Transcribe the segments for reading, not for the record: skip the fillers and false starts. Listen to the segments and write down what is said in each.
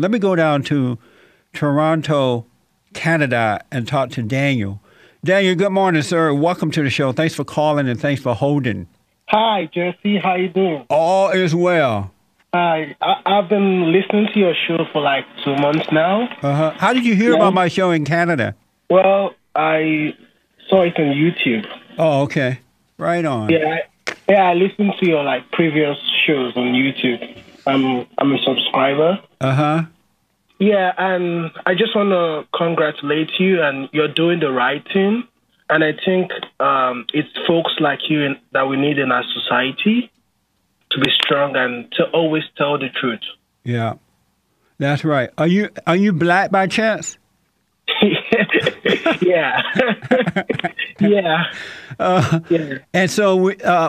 Let me go down to Toronto, Canada, and talk to Daniel. Daniel, good morning, sir. Welcome to the show. Thanks for calling and thanks for holding. Hi, Jesse. How you doing? All is well. Hi. I've been listening to your show for like 2 months now. How did you hear about my show in Canada? Well, I saw it on YouTube. Oh, okay. Right on. Yeah, I listened to your like previous shows on YouTube. I'm a subscriber. Yeah, and I just want to congratulate you, and you're doing the right thing. And I think it's folks like you that we need in our society to be strong and to always tell the truth. Yeah, that's right. Are you black by chance? Yeah. Yeah. Yeah. And so,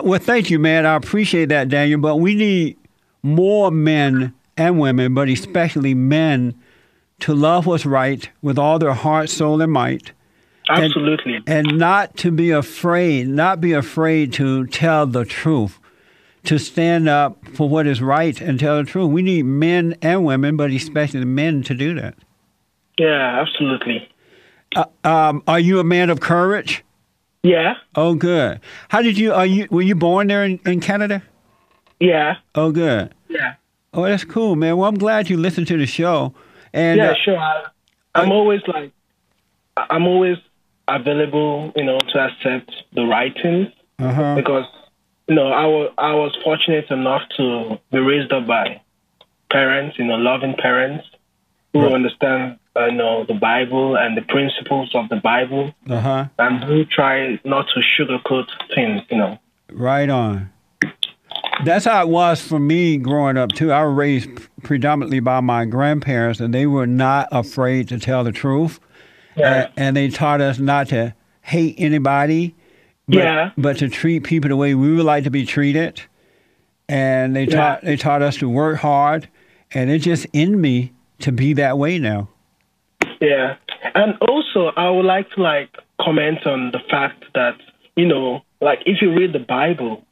well, thank you, man. I appreciate that, Daniel. But we need more men and women, but especially men, to love what's right with all their heart, soul, and might. Absolutely. And not to be afraid, not be afraid to tell the truth, to stand up for what is right and tell the truth. We need men and women, but especially men, to do that. Yeah, absolutely. Are you a man of courage? Yeah. Oh, good. Were you born there in Canada? Yeah. Oh, good. Yeah. Oh, that's cool, man. Well, I'm glad you listened to the show. And yeah, sure. I'm always available, to accept the writings because, I was fortunate enough to be raised up by parents, loving parents who understand, the Bible and the principles of the Bible, and who try not to sugarcoat things, Right on. That's how it was for me growing up, too. I was raised predominantly by my grandparents, and they were not afraid to tell the truth. Yeah. And they taught us not to hate anybody, but to treat people the way we would like to be treated. And they taught us to work hard, and it's just in me to be that way now. Yeah. And also, I would like to, comment on the fact that, if you read the Bible,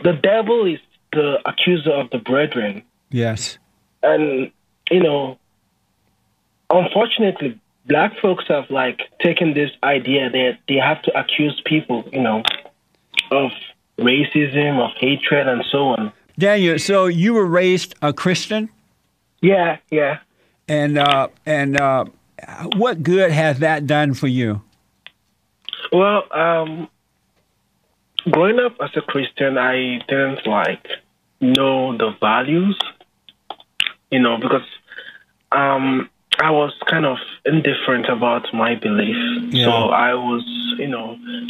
the devil is the accuser of the brethren. Yes. And, unfortunately, black folks have, taken this idea that they have to accuse people, of racism, of hatred, and so on. Daniel, so you were raised a Christian? Yeah, yeah. And what good has that done for you? Well, growing up as a Christian, I didn't know the values, because I was kind of indifferent about my belief. Yeah. So I was,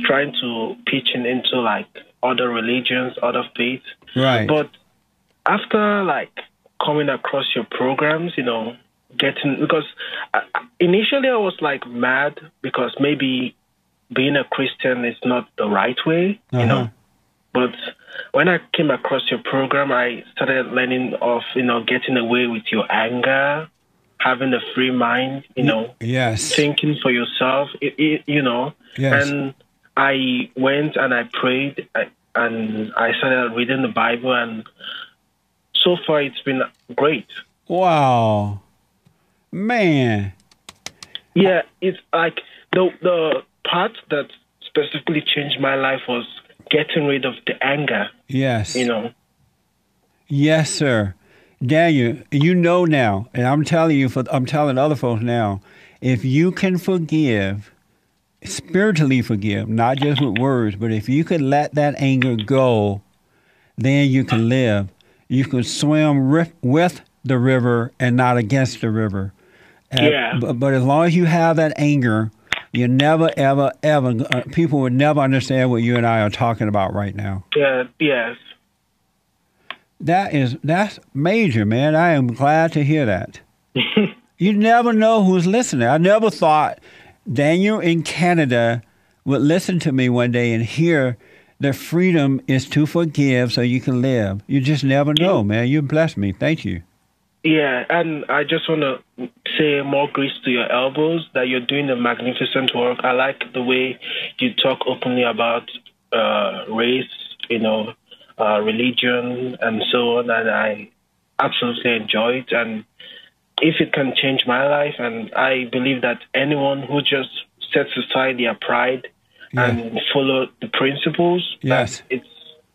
trying to pitch into other religions, other faiths. Right. But after coming across your programs, because initially I was mad because maybe being a Christian is not the right way, But when I came across your program, I started learning of, getting away with your anger, having a free mind, Yes. thinking for yourself, Yes. And I went and I prayed and I started reading the Bible, and so far it's been great. Wow. Man. Yeah, it's the part that specifically changed my life was getting rid of the anger. Yes. Yes, sir. Daniel, now, and I'm telling other folks now, if you can forgive, spiritually forgive, not just with words, but if you can let that anger go, then you can live. You can swim with the river and not against the river. But as long as you have that anger, you never, ever, ever, people would never understand what you and I are talking about right now. Yeah, yes. That's major, man. I am glad to hear that. You never know who's listening. I never thought Daniel in Canada would listen to me one day and hear that freedom is to forgive so you can live. You just never know, man. You blessed me. Thank you. Yeah, and I just want to say more grace to your elbows, that you're doing a magnificent work. I like the way you talk openly about race, religion, and so on. And absolutely enjoy it. And if it can change my life, and I believe that anyone who just sets aside their pride and follow the principles, Yes. that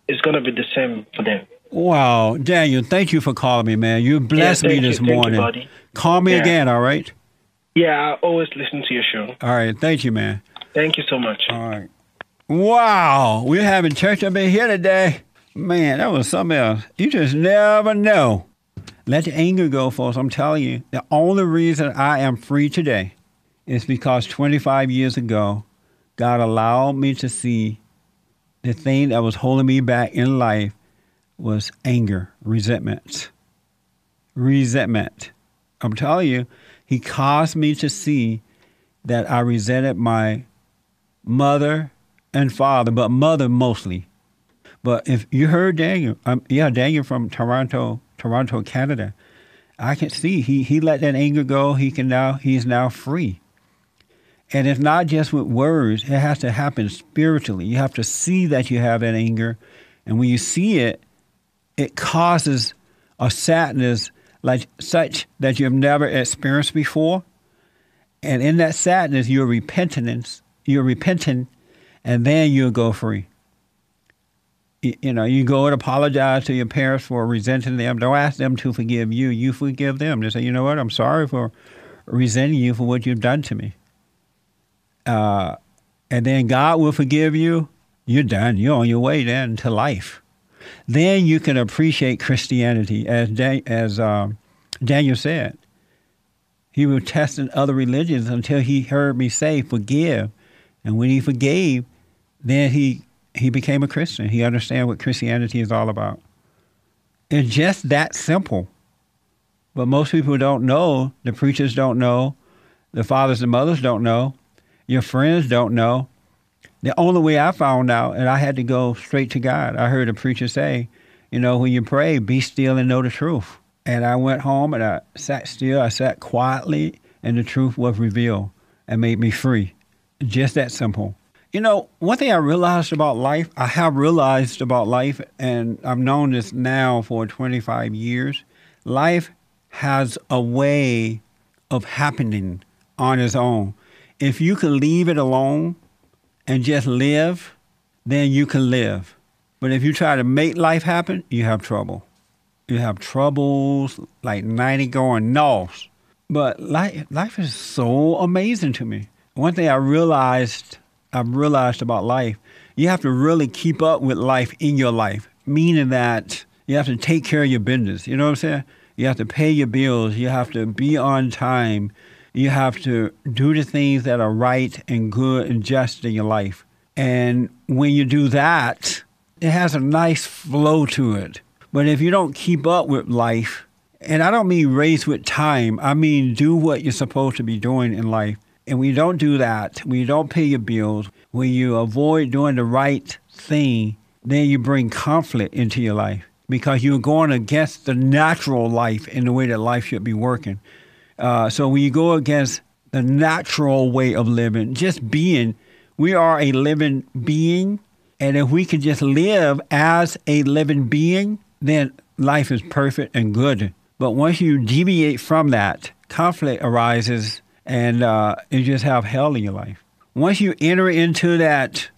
it's going to be the same for them. Wow, Daniel, thank you for calling me, man. You blessed me this morning. Thank you, buddy. Call me again, all right? Yeah, I always listen to your show. All right, thank you, man. Thank you so much. All right. Wow, we're having church up in here today. Man, that was something else. You just never know. Let the anger go, folks. I'm telling you, the only reason I am free today is because 25 years ago, God allowed me to see the thing that was holding me back in life was anger, resentment. Resentment. I'm telling you, he caused me to see that I resented my mother and father, but mother mostly. But if you heard Daniel, Daniel from Toronto, Canada, I can see he let that anger go. He's now free. And it's not just with words. It has to happen spiritually. You have to see that you have that anger. And when you see it, it causes a sadness like such that you've never experienced before. And in that sadness, you're repenting, and then you'll go free. You go and apologize to your parents for resenting them. Don't ask them to forgive you. You forgive them. They say, you know what, I'm sorry for resenting you for what you've done to me. And then God will forgive you. You're done. You're on your way then to life. Then you can appreciate Christianity, as Daniel said. He was testing other religions until he heard me say, forgive. And when he forgave, then he became a Christian. He understands what Christianity is all about. It's just that simple. But most people don't know. The preachers don't know. The fathers and mothers don't know. Your friends don't know. The only way I found out, and I had to go straight to God. I heard a preacher say, when you pray, be still and know the truth. And I went home and I sat still. I sat quietly, and the truth was revealed and made me free. Just that simple. One thing I have realized about life, and I've known this now for 25 years, life has a way of happening on its own. If you can leave it alone and just live, then you can live. But if you try to make life happen, you have trouble. You have troubles like 90 going north. But life is so amazing to me. One thing I've realized about life, you have to really keep up with life in your life, meaning that you have to take care of your business. You know what I'm saying? You have to pay your bills. You have to be on time. You have to do the things that are right and good and just in your life. And when you do that, it has a nice flow to it. But if you don't keep up with life, and I don't mean race with time, I mean do what you're supposed to be doing in life. And when you don't do that, when you don't pay your bills, when you avoid doing the right thing, then you bring conflict into your life because you're going against the natural life in the way that life should be working. So when you go against the natural way of living, just being, we are a living being. And if we can just live as a living being, then life is perfect and good. But once you deviate from that, conflict arises and you just have hell in your life. Once you enter into that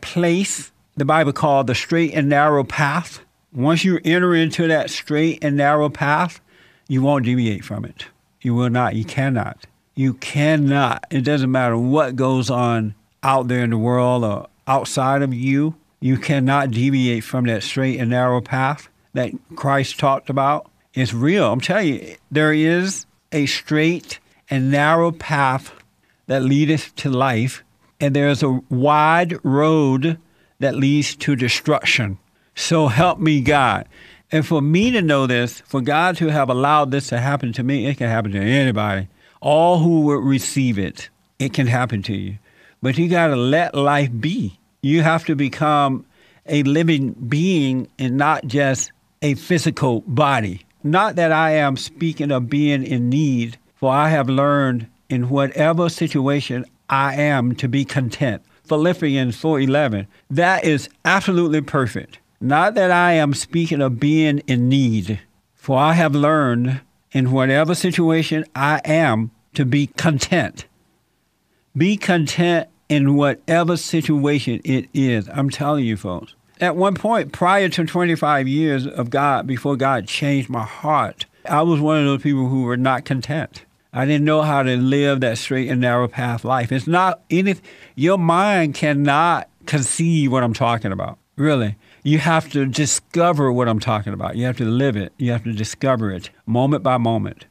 place, the Bible called the straight and narrow path, once you enter into that straight and narrow path, you won't deviate from it. You will not. You cannot. You cannot. It doesn't matter what goes on out there in the world or outside of you. You cannot deviate from that straight and narrow path that Christ talked about. It's real. I'm telling you, there is a straight and narrow path that leadeth to life, and there's a wide road that leads to destruction. So help me God. And for me to know this, for God to have allowed this to happen to me, it can happen to anybody. All who will receive it, it can happen to you. But you got to let life be. You have to become a living being and not just a physical body. Not that I am speaking of being in need, for I have learned in whatever situation I am to be content. Philippians 4:11. That is absolutely perfect. Not that I am speaking of being in need, For I have learned in whatever situation I am to be content. Be content in whatever situation it is. I'm telling you, folks. At one point, prior to 25 years of God, before God changed my heart, I was one of those people who were not content. I didn't know how to live that straight and narrow path life. It's not anything. Your mind cannot conceive what I'm talking about. Really. You have to discover what I'm talking about. You have to live it. You have to discover it moment by moment.